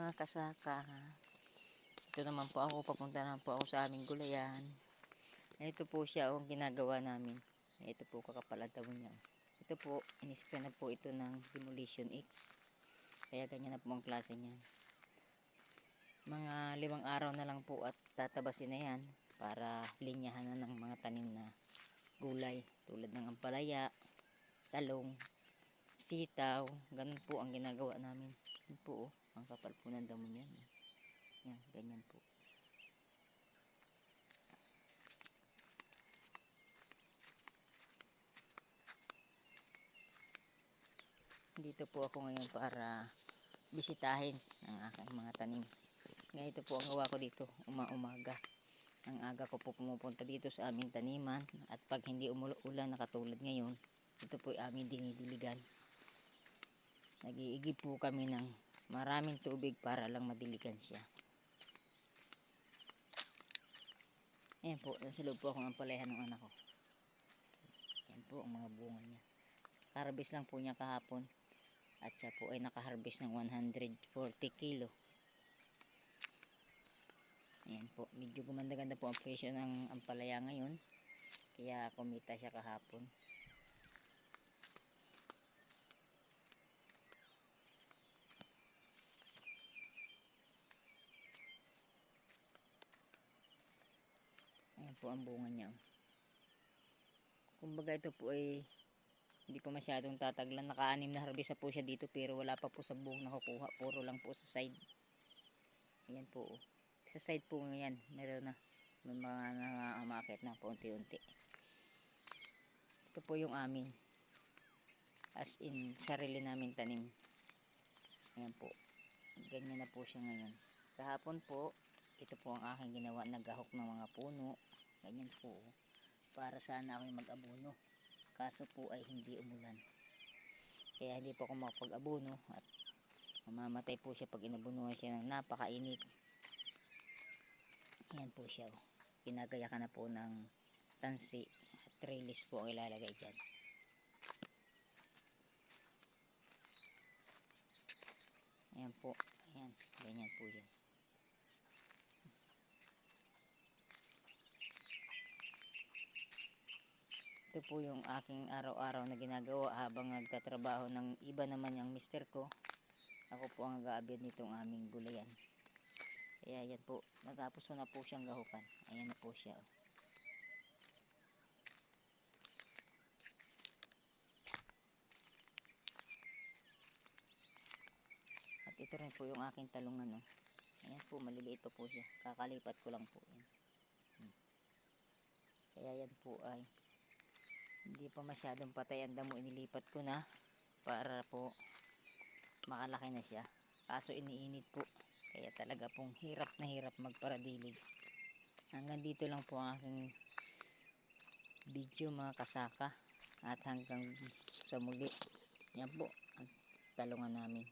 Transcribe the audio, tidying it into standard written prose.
mga kasaka. Ito naman po ako, papunta na po ako sa aming gulayan. Ito po siya ang ginagawa namin. Ito po kakapal daw niya. Ito po, inispray na po ito ng Demolition X. Kaya ganyan na po ang klase niya. Mga 5 araw na lang po at tatabasin na yan para linyahan na ng mga tanim na gulay. Tulad ng ampalaya, talong, sitaw. Ganun po ang ginagawa namin. Yan po, oh, ang kapal po ng damo niyan. Yan, ganyan po. Dito po ako ngayon para bisitahin ang aking mga tanim. Ngayon po ang gawa ko dito, umaga. Ang aga ko po pumupunta dito sa aming taniman at pag hindi umuulan na katulad ngayon, ito po ay aming dinidiligan. Nag-iigib po kami ng maraming tubig para lang madiligan siya. Ayan po, nasa loob po akong ampalayahan ng anak ko. Ayan po ang mga bunga niya. Harvest lang po niya kahapon. At siya po ay nakaharvest ng 140 kilo. Ayan po, medyo gumanda-ganda po ang presyo ng ampalaya ngayon. Kaya kumita siya kahapon. Ayan po ang bunga niya. Kumbaga ito po ay hindi pa masyadong tataglan. Naka-6 na harvest na po siya dito pero wala pa po sa buong nakukuha. Puro lang po sa side. Ayan po. Sa side po ngayon meron na. May mga umakit na po unti-unti. Ito po yung amin. As in sarili namin tanim. Ayan po. Ganyan na po siya ngayon. Kahapon po, ito po ang aking ginawa. Naghahok ng mga puno. Ganyan po. Para sana ako mag-abono. Kaso po ay hindi umulan. Kaya hindi po ako makapag-abono at mamamatay po siya pag inabunuhan siya ng napakainit. Ayan po siya. Pinagayakan na po ng tansi at trellis po ang ilalagay dyan. Ayan po. Ayan. Ganyan po yan. Ito po yung aking araw-araw na ginagawa habang nagtatrabaho ng iba naman yung mister ko. Ako po ang nag-aabid nitong aming gulayan. Kaya yan po. Natapos ko na po siyang gahukan. Ayan na po siya. At ito rin po yung aking talungan. Ayan po, maliliit pa po siya. Kakalipat ko lang po. Kaya yan po ay hindi pa masyadong patay ang damo. Inilipat ko na para po makalaki na siya. Kaso iniinit po. Kaya talaga pong hirap na hirap magparadilig. Hanggang dito lang po ang aking video mga kasaka. At hanggang sa muli. Yan po ang talungan namin.